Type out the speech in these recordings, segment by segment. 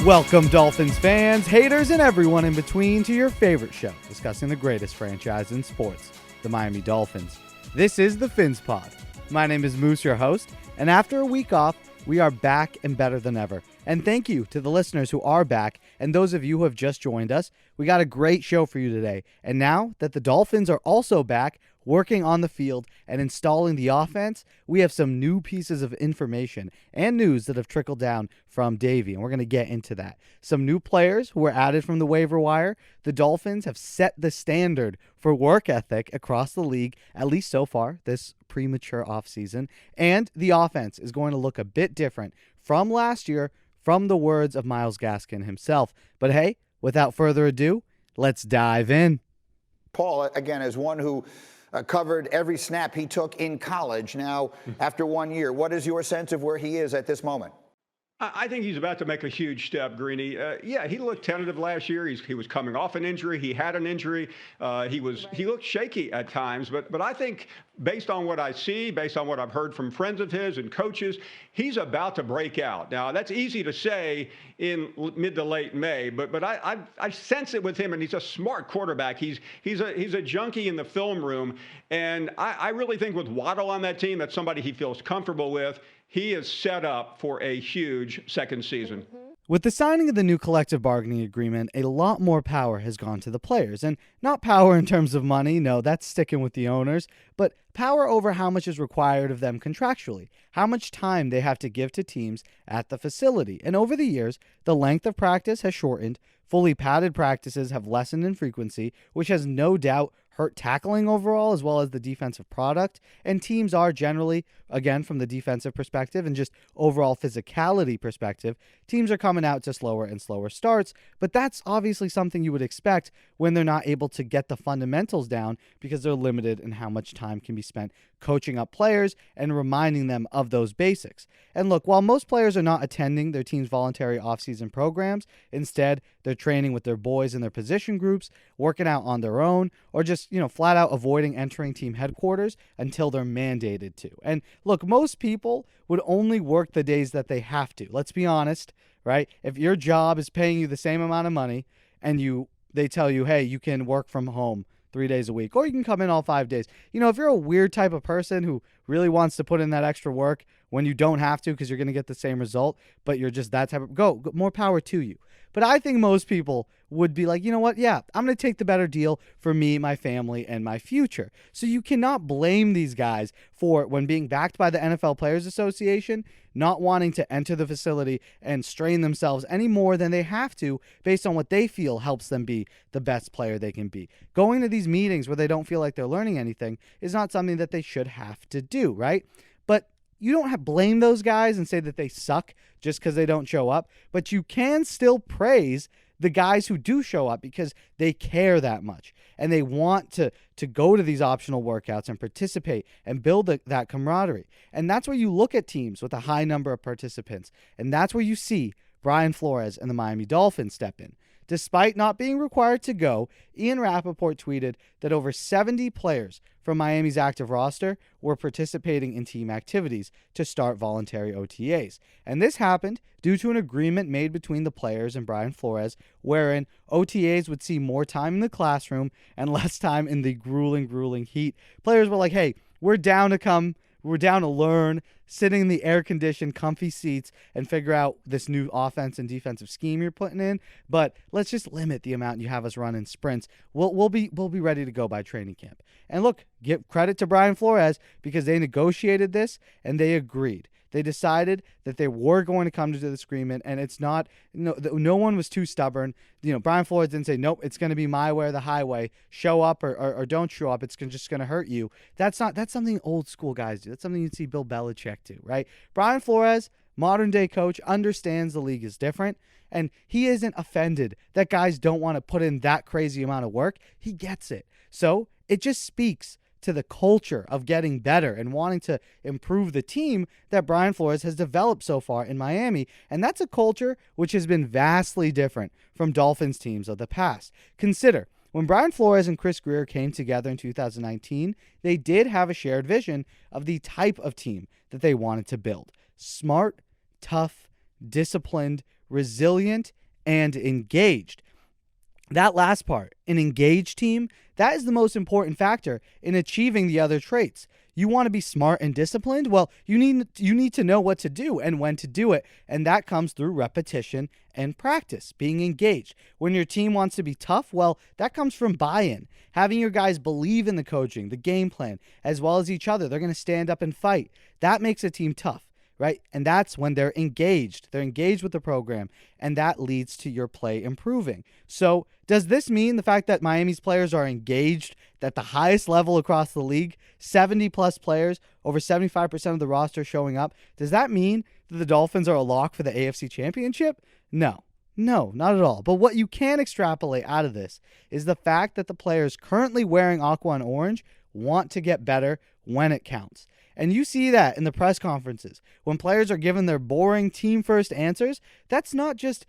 Welcome, Dolphins fans, haters, and everyone in between to your favorite show, discussing the greatest franchise in sports, the Miami Dolphins. This is the PhinsPod. My name is Moose, your host, and after a week off, we are back and better than ever. And thank you to the listeners who are back and those of you who have just joined us. We got a great show for you today. And now that the Dolphins are also back, working on the field and installing the offense, we have some new pieces of information and news that have trickled down from Davey, and we're going to get into that. Some new players who were added from the waiver wire. The Dolphins have set the standard for work ethic across the league, at least so far this premature offseason, and the offense is going to look a bit different from last year, from the words of Myles Gaskin himself. But hey, without further ado, let's dive in. Paul, again, as one who covered every snap he took in college. Now, after 1 year, what is your sense of where he is at this moment? I think he's about to make a huge step, Greeny. Yeah, he looked tentative last year. He was coming off an injury. He had an injury. He looked shaky at times. But I think based on what I see, based on what I've heard from friends of his and coaches, he's about to break out. Now, that's easy to say in mid to late May, but I sense it with him, and he's a smart quarterback. He's a junkie in the film room, and I really think with Waddle on that team, that's somebody he feels comfortable with. He is set up for a huge second season. With the signing of the new collective bargaining agreement, a lot more power has gone to the players. And not power in terms of money, no, that's sticking with the owners, but power over how much is required of them contractually, how much time they have to give to teams at the facility. And over the years, the length of practice has shortened, fully padded practices have lessened in frequency, which has no doubt hurt tackling overall as well as the defensive product. And teams are generally, again, from the defensive perspective and just overall physicality perspective, teams are coming out to slower and slower starts. But that's obviously something you would expect when they're not able to get the fundamentals down because they're limited in how much time can be spent coaching up players and reminding them of those basics. And look, while most players are not attending their team's voluntary offseason programs, instead they're training with their boys in their position groups, working out on their own, or just, flat out avoiding entering team headquarters until they're mandated to. And look, most people would only work the days that they have to. Let's be honest, right? If your job is paying you the same amount of money and they tell you, hey, you can work from home 3 days a week, or you can come in all 5 days. If you're a weird type of person who really wants to put in that extra work when you don't have to because you're going to get the same result, but you're just that type of, go, more power to you. But I think most people would be like, you know what? Yeah, I'm going to take the better deal for me, my family, and my future. So you cannot blame these guys for, when being backed by the NFL Players Association, not wanting to enter the facility and strain themselves any more than they have to based on what they feel helps them be the best player they can be. Going to these meetings where they don't feel like they're learning anything is not something that they should have to do, right? But you don't have to blame those guys and say that they suck just because they don't show up, but you can still praise the guys who do show up because they care that much and they want to go to these optional workouts and participate and build that camaraderie. And that's where you look at teams with a high number of participants, and that's where you see Brian Flores and the Miami Dolphins step in. Despite not being required to go, Ian Rappaport tweeted that over 70 players from Miami's active roster were participating in team activities to start voluntary OTAs. And this happened due to an agreement made between the players and Brian Flores, wherein OTAs would see more time in the classroom and less time in the grueling heat. Players were like, hey, we're down to learn, sitting in the air-conditioned, comfy seats and figure out this new offense and defensive scheme you're putting in. But let's just limit the amount you have us run in sprints. We'll be ready to go by training camp. And look, give credit to Brian Flores because they negotiated this and they agreed. They decided that they were going to come to this agreement, and it's not, no one was too stubborn. Brian Flores didn't say, nope, it's going to be my way or the highway. Show up or don't show up. It's just going to hurt you. That's something old school guys do. That's something you'd see Bill Belichick do, right? Brian Flores, modern day coach, understands the league is different, and he isn't offended that guys don't want to put in that crazy amount of work. He gets it. So it just speaks to the culture of getting better and wanting to improve the team that Brian Flores has developed so far in Miami. And that's a culture which has been vastly different from Dolphins teams of the past. Consider, when Brian Flores and Chris Grier came together in 2019, they did have a shared vision of the type of team that they wanted to build. Smart, tough, disciplined, resilient, and engaged. That last part, an engaged team, that is the most important factor in achieving the other traits. You want to be smart and disciplined? Well, you need to know what to do and when to do it, and that comes through repetition and practice, being engaged. When your team wants to be tough, well, that comes from buy-in. Having your guys believe in the coaching, the game plan, as well as each other. They're going to stand up and fight. That makes a team tough, right? And that's when they're engaged. They're engaged with the program, and that leads to your play improving. So does this mean the fact that Miami's players are engaged at the highest level across the league, 70-plus players, over 75% of the roster showing up, does that mean that the Dolphins are a lock for the AFC Championship? No, not at all. But what you can extrapolate out of this is the fact that the players currently wearing aqua and orange want to get better when it counts. And you see that in the press conferences. When players are given their boring team-first answers, that's not just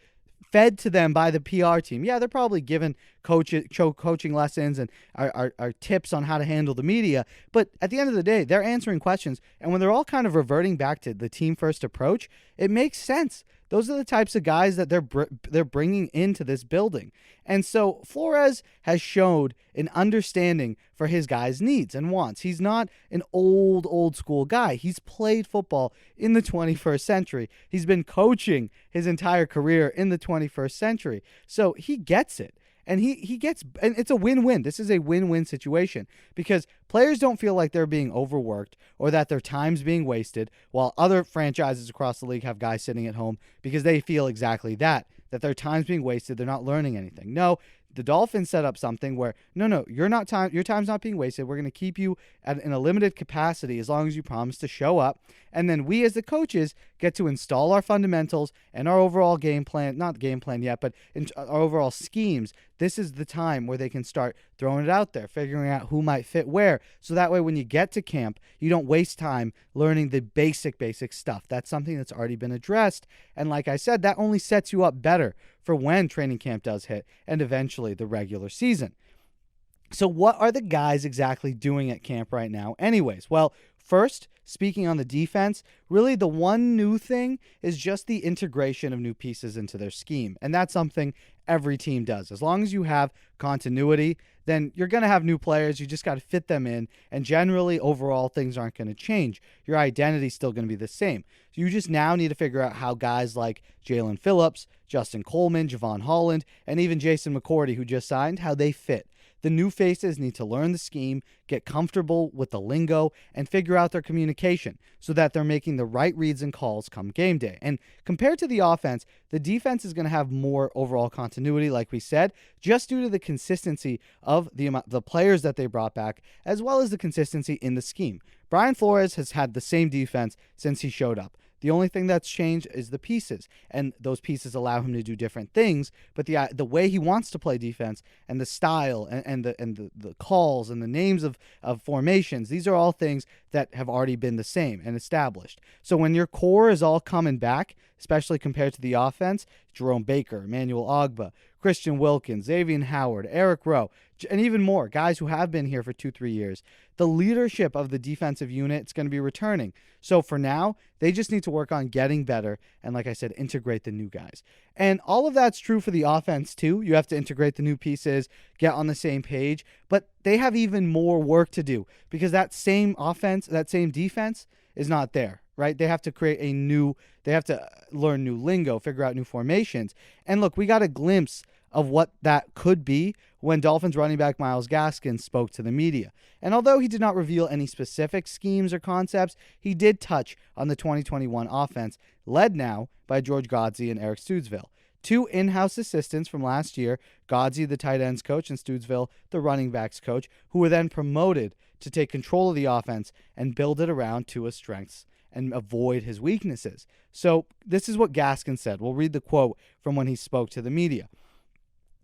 fed to them by the PR team. Yeah, they're probably given coaching lessons and are tips on how to handle the media. But at the end of the day, they're answering questions. And when they're all kind of reverting back to the team-first approach, it makes sense. Those are the types of guys that they're bringing into this building. And so Flores has showed an understanding for his guys' needs and wants. He's not an old school guy. He's played football in the 21st century. He's been coaching his entire career in the 21st century. So he gets it. And he gets, and it's a win-win. This is a win-win situation because players don't feel like they're being overworked or that their time's being wasted, while other franchises across the league have guys sitting at home because they feel exactly that their time's being wasted. They're not learning anything. No, the Dolphins set up something where, no, your time's not being wasted. We're going to keep you in a limited capacity as long as you promise to show up. And then we as the coaches get to install our fundamentals and our overall game plan, not game plan yet, but our overall schemes. This is the time where they can start throwing it out there, figuring out who might fit where. So that way when you get to camp, you don't waste time learning the basic stuff. That's something that's already been addressed. And like I said, that only sets you up better for when training camp does hit and eventually the regular season. So what are the guys exactly doing at camp right now anyways? Well, first, speaking on the defense, really the one new thing is just the integration of new pieces into their scheme. And that's something every team does. As long as you have continuity, then you're going to have new players. You just got to fit them in. And generally, overall, things aren't going to change. Your identity is still going to be the same. So you just now need to figure out how guys like Jalen Phillips, Justin Coleman, Javon Holland, and even Jason McCourty, who just signed, how they fit. The new faces need to learn the scheme, get comfortable with the lingo, and figure out their communication so that they're making the right reads and calls come game day. And compared to the offense, the defense is going to have more overall continuity, like we said, just due to the consistency of the players that they brought back, as well as the consistency in the scheme. Brian Flores has had the same defense since he showed up. The only thing that's changed is the pieces, and those pieces allow him to do different things. But the way he wants to play defense and the style and the calls and the names of formations, these are all things that have already been the same and established. So when your core is all coming back, especially compared to the offense, Jerome Baker, Emmanuel Ogbah, Christian Wilkins, Xavier Howard, Eric Rowe, and even more guys who have been here for 2-3 years, the leadership of the defensive unit is going to be returning. So for now, they just need to work on getting better and, like I said, integrate the new guys. And all of that's true for the offense too. You have to integrate the new pieces, get on the same page, but they have even more work to do because that same offense, that same defense is not there, right? They have to they have to learn new lingo, figure out new formations. And look, we got a glimpse of what that could be when Dolphins running back Myles Gaskin spoke to the media. And although he did not reveal any specific schemes or concepts, he did touch on the 2021 offense, led now by George Godsey and Eric Stoodsville. Two in-house assistants from last year, Godsey, the tight ends coach, and Stoodsville, the running backs coach, who were then promoted to take control of the offense and build it around Tua's strengths and avoid his weaknesses. So this is what Gaskin said. We'll read the quote from when he spoke to the media.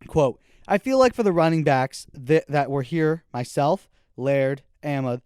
Quote, "I feel like for the running backs that were here, myself, Laird, Ahmed,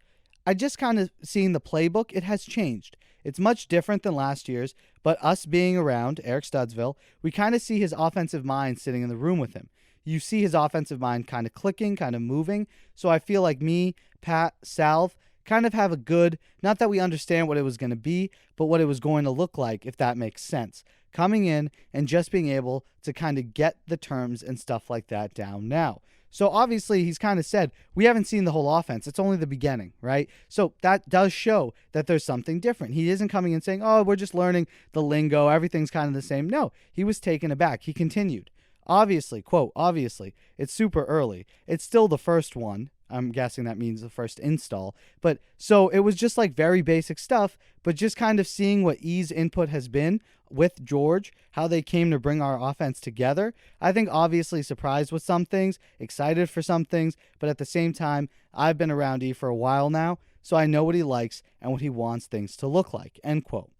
I just kind of seeing the playbook, it has changed. It's much different than last year's, but us being around, Eric Studsville, we kind of see his offensive mind sitting in the room with him. You see his offensive mind kind of clicking, kind of moving. So I feel like me, Pat, Salve, kind of have a good, not that we understand what it was going to be, but what it was going to look like, if that makes sense. coming in and just being able to kind of get the terms and stuff like that down now. So obviously he's kind of said, we haven't seen the whole offense. It's only the beginning, right? So that does show that there's something different. He isn't coming in saying, oh, we're just learning the lingo. Everything's kind of the same. No, he was taken aback. He continued. Obviously, quote, obviously, it's super early. It's still the first one. I'm guessing that means the first install. But so it was just like very basic stuff, but just kind of seeing what E's input has been with George, how they came to bring our offense together. I think obviously surprised with some things, excited for some things, but at the same time, I've been around E for a while now, so I know what he likes and what he wants things to look like, end quote.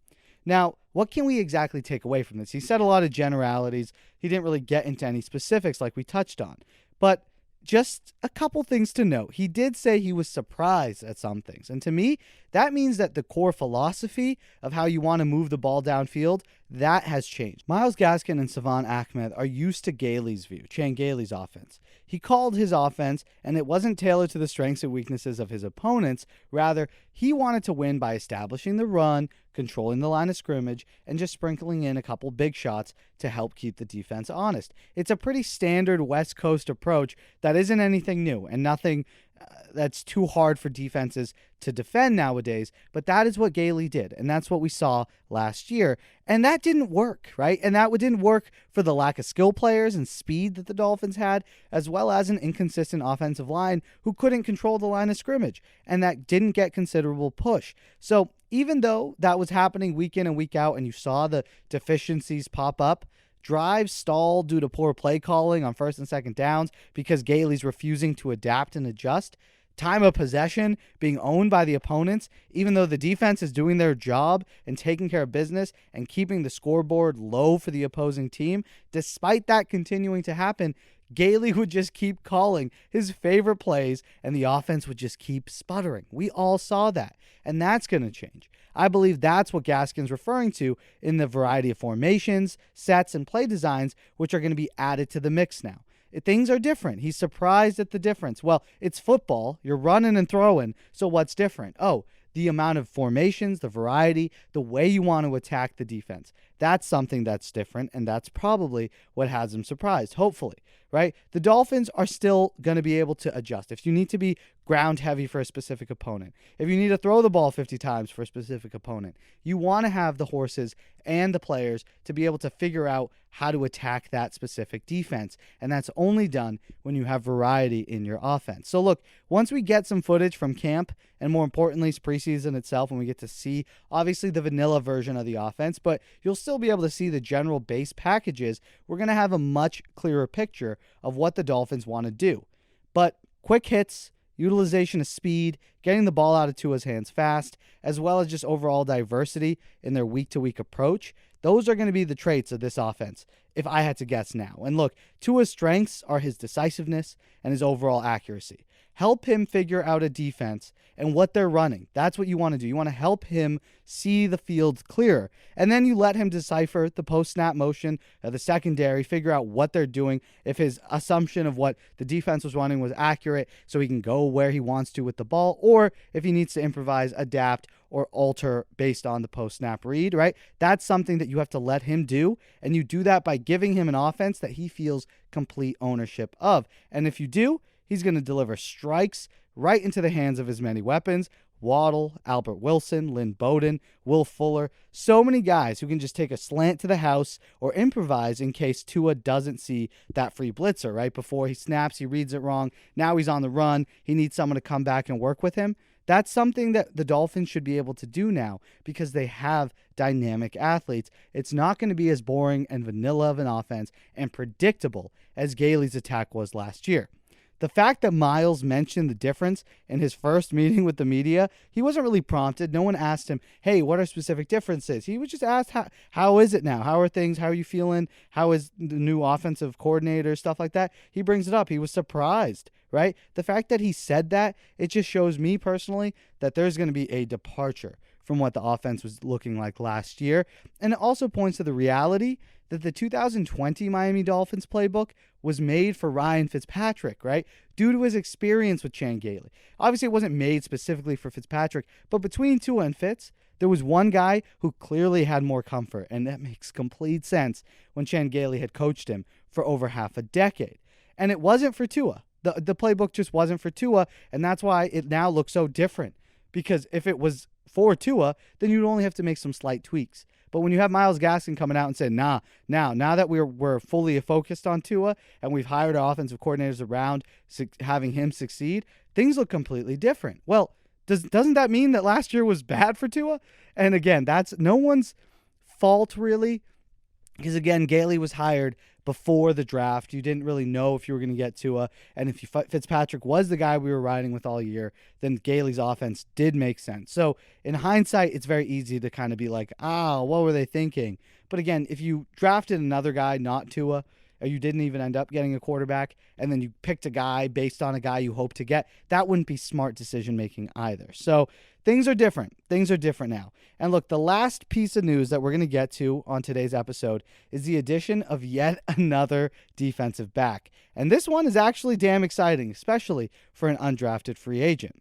Now, what can we exactly take away from this? He said a lot of generalities. He didn't really get into any specifics like we touched on. But just a couple things to note. He did say he was surprised at some things. And to me, that means that the core philosophy of how you want to move the ball downfield, that has changed. Myles Gaskin and Savon Ahmed are used to Gailey's view, Chan Gailey's offense. He called his offense, and it wasn't tailored to the strengths and weaknesses of his opponents. Rather, he wanted to win by establishing the run, controlling the line of scrimmage, and just sprinkling in a couple big shots to help keep the defense honest. It's a pretty standard West Coast approach that isn't anything new and nothing that's too hard for defenses to defend nowadays, but that is what Gailey did, and that's what we saw last year, and that didn't work, right? And that didn't work for the lack of skill players and speed that the Dolphins had, as well as an inconsistent offensive line who couldn't control the line of scrimmage, and that didn't get considerable push. So even though that was happening week in and week out, and you saw the deficiencies pop up, drives stalled due to poor play calling on first and second downs because Gailey's refusing to adapt and adjust. Time of possession being owned by the opponents, even though the defense is doing their job and taking care of business and keeping the scoreboard low for the opposing team. Despite that continuing to happen, Gailey would just keep calling his favorite plays and the offense would just keep sputtering. We all saw that, and that's going to change. I believe that's what Gaskin's referring to in the variety of formations, sets, and play designs which are going to be added to the mix now. Things are different. He's surprised at the difference. Well, it's football. You're running and throwing, so what's different? Oh, the amount of formations, the variety, the way you want to attack the defense. That's something that's different, and that's probably what has him surprised, hopefully, right? The Dolphins are still going to be able to adjust. If you need to be ground heavy for a specific opponent, if you need to throw the ball 50 times for a specific opponent, you want to have the horses and the players to be able to figure out how to attack that specific defense. And that's only done when you have variety in your offense. So look, once we get some footage from camp, and more importantly, preseason itself, when we get to see, obviously, the vanilla version of the offense, but you'll still be able to see the general base packages, we're going to have a much clearer picture of what the Dolphins want to do. But quick hits, utilization of speed, getting the ball out of Tua's hands fast, as well as just overall diversity in their week-to-week approach, those are going to be the traits of this offense, if I had to guess now. And look, Tua's strengths are his decisiveness and his overall accuracy. Help him figure out a defense and what they're running. That's what you want to do. You want to help him see the field clearer. And then you let him decipher the post-snap motion, the secondary, figure out what they're doing, if his assumption of what the defense was running was accurate so he can go where he wants to with the ball, or if he needs to improvise, adapt, or alter based on the post-snap read, right? That's something that you have to let him do, and you do that by giving him an offense that he feels complete ownership of. And if you do, he's going to deliver strikes right into the hands of his many weapons. Waddle, Albert Wilson, Lynn Bowden, Will Fuller. So many guys who can just take a slant to the house or improvise in case Tua doesn't see that free blitzer, right? Before he snaps, he reads it wrong. Now he's on the run. He needs someone to come back and work with him. That's something that the Dolphins should be able to do now because they have dynamic athletes. It's not going to be as boring and vanilla of an offense and predictable as Gailey's attack was last year. The fact that Myles mentioned the difference in his first meeting with the media, he wasn't really prompted. No one asked him, hey, what are specific differences? He was just asked, how is it now? How are things? How are you feeling? How is the new offensive coordinator? Stuff like that. He brings it up. He was surprised, right? The fact that he said that, it just shows me personally that there's going to be a departure from what the offense was looking like last year. And it also points to the reality that the 2020 Miami Dolphins playbook was made for Ryan Fitzpatrick, right? Due to his experience with Chan Gailey. Obviously, it wasn't made specifically for Fitzpatrick, but between Tua and Fitz, There was one guy who clearly had more comfort, and that makes complete sense when Chan Gailey had coached him for over half a decade. And it wasn't for Tua. The playbook just wasn't for Tua, and that's why it now looks so different. Because if it was for Tua, then you'd only have to make some slight tweaks. But when you have Myles Gaskin coming out and saying, now that we're fully focused on Tua and we've hired our offensive coordinators around having him succeed, things look completely different. Well, doesn't that mean that last year was bad for Tua? And again, that's no one's fault really, because again, Gailey was hired before the draft. You didn't really know if you were going to get Tua, and if Fitzpatrick was the guy we were riding with all year, then Gailey's offense did make sense. So in hindsight, it's very easy to kind of be like, what were they thinking? But again, if you drafted another guy, not Tua, or you didn't even end up getting a quarterback, and then you picked a guy based on a guy you hope to get, that wouldn't be smart decision-making either. So things are different. Things are different now. And look, the last piece of news that we're going to get to on today's episode is the addition of yet another defensive back. And this one is actually damn exciting, especially for an undrafted free agent.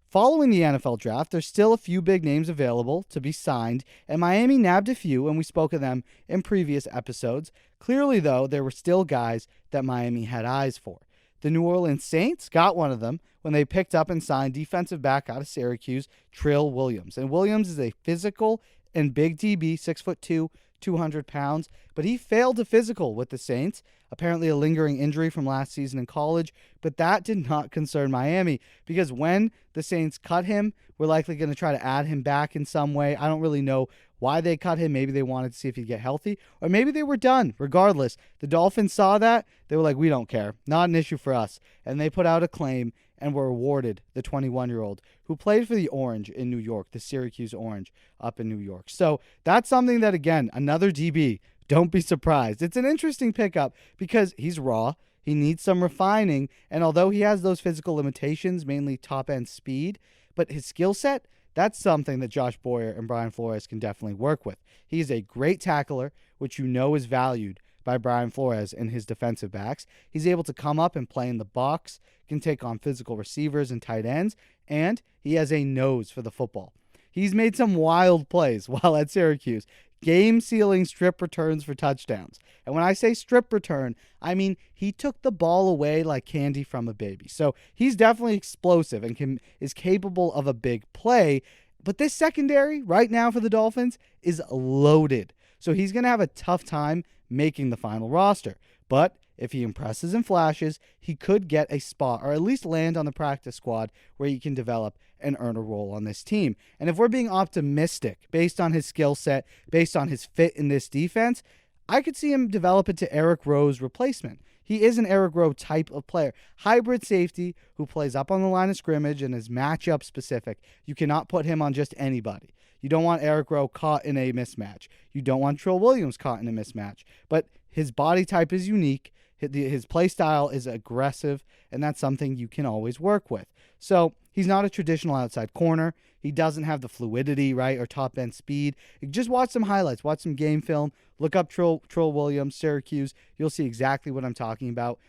Following the NFL draft, there's still a few big names available to be signed, and Miami nabbed a few, and we spoke of them in previous episodes. Clearly, though, there were still guys that Miami had eyes for. The New Orleans Saints got one of them when they picked up and signed defensive back out of Syracuse, Trill Williams. And Williams is a physical and big DB, 6'2", 200 pounds, but he failed to physical with the Saints, apparently a lingering injury from last season in college, but that did not concern Miami, because when the Saints cut him, we're likely going to try to add him back in some way. I don't really know why they cut him. Maybe they wanted to see if he'd get healthy, or maybe they were done. Regardless, the Dolphins saw that. They were like, we don't care. Not an issue for us. And they put out a claim and were awarded the 21-year-old who played for the Orange in New York, the Syracuse Orange up in New York. So that's something that, again, another DB, don't be surprised. It's an interesting pickup because he's raw. He needs some refining. And although he has those physical limitations, mainly top-end speed, but his skill set, that's something that Josh Boyer and Brian Flores can definitely work with. He is a great tackler, which you know is valued by Brian Flores and his defensive backs. He's able to come up and play in the box, can take on physical receivers and tight ends, and he has a nose for the football. He's made some wild plays while at Syracuse, game-sealing strip returns for touchdowns. And when I say strip return, I mean he took the ball away like candy from a baby. So he's definitely explosive and is capable of a big play. But this secondary right now for the Dolphins is loaded. So he's going to have a tough time making the final roster. But if he impresses and flashes, he could get a spot or at least land on the practice squad where he can develop and earn a role on this team. And if we're being optimistic based on his skill set, based on his fit in this defense, I could see him develop into Eric Rowe's replacement. He is an Eric Rowe type of player. Hybrid safety who plays up on the line of scrimmage and is matchup specific. You cannot put him on just anybody. You don't want Eric Rowe caught in a mismatch. You don't want Trill Williams caught in a mismatch. But his body type is unique. His play style is aggressive, and that's something you can always work with. So he's not a traditional outside corner. He doesn't have the fluidity, right, or top-end speed. Just watch some highlights. Watch some game film. Look up Trill Williams, Syracuse. You'll see exactly what I'm talking about.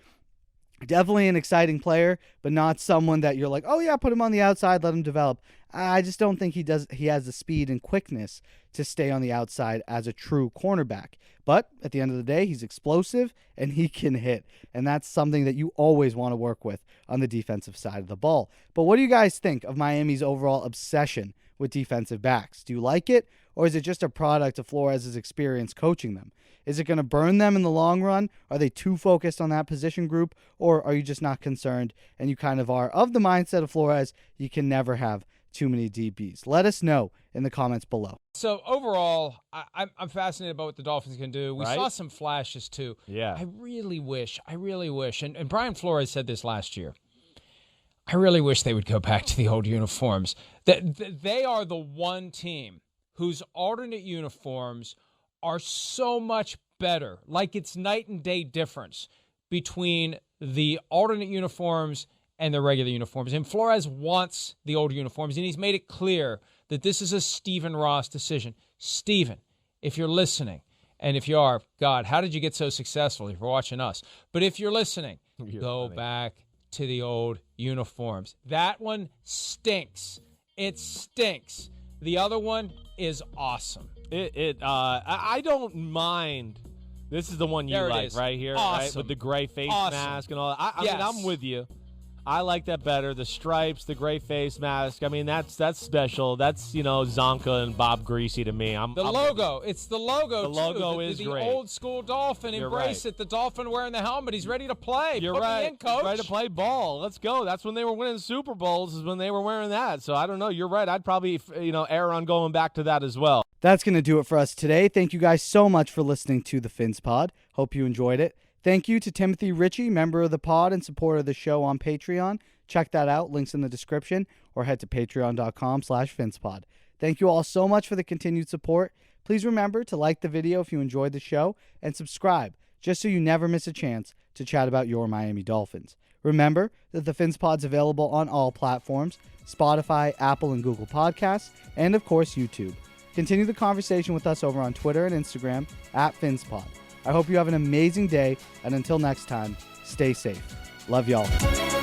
Definitely an exciting player, but not someone that you're like, oh yeah, put him on the outside, let him develop. I just don't think he has the speed and quickness to stay on the outside as a true cornerback. But at the end of the day, he's explosive and he can hit. And that's something that you always want to work with on the defensive side of the ball. But what do you guys think of Miami's overall obsession with defensive backs? Do you like it? Or is it just a product of Flores' experience coaching them? Is it going to burn them in the long run? Are they too focused on that position group? Or are you just not concerned and you kind of are of the mindset of Flores, you can never have too many DBs? Let us know in the comments below. So overall, I'm fascinated about what the Dolphins can do. We Right? saw some flashes too. Yeah. I really wish, and Brian Flores said this last year, I really wish they would go back to the old uniforms. That they are the one team whose alternate uniforms are so much better. Like it's night and day difference between the alternate uniforms and the regular uniforms. And Flores wants the old uniforms, and he's made it clear that this is a Stephen Ross decision. Stephen, if you're listening, and if you are, God, how did you get so successful if you're watching us? But if you're listening, go back to the old uniforms. That one stinks. It stinks. The other one is awesome. I don't mind. This is the one you like right here, awesome. Right? With the gray face mask and all that. I yes. mean, I'm with you. I like that better. The stripes, the gray face mask. I mean, that's special. That's, Zonka and Bob Greasy to me. Logo. It's the logo, The logo is the great. old school Dolphin. You're Embrace right. it. The Dolphin wearing the helmet. He's ready to play. You're Put right. me in, coach. Ready to play ball. Let's go. That's when they were winning Super Bowls is when they were wearing that. So I don't know. You're right. I'd probably, err on going back to that as well. That's going to do it for us today. Thank you guys so much for listening to the PhinsPod. Hope you enjoyed it. Thank you to Timothy Ritchie, member of the pod and supporter of the show on Patreon. Check that out. Links in the description, or head to patreon.com/PhinsPod. Thank you all so much for the continued support. Please remember to like the video if you enjoyed the show and subscribe just so you never miss a chance to chat about your Miami Dolphins. Remember that the PhinsPod's available on all platforms, Spotify, Apple, and Google Podcasts, and of course YouTube. Continue the conversation with us over on Twitter and Instagram @PhinsPod. I hope you have an amazing day, and until next time, stay safe. Love y'all.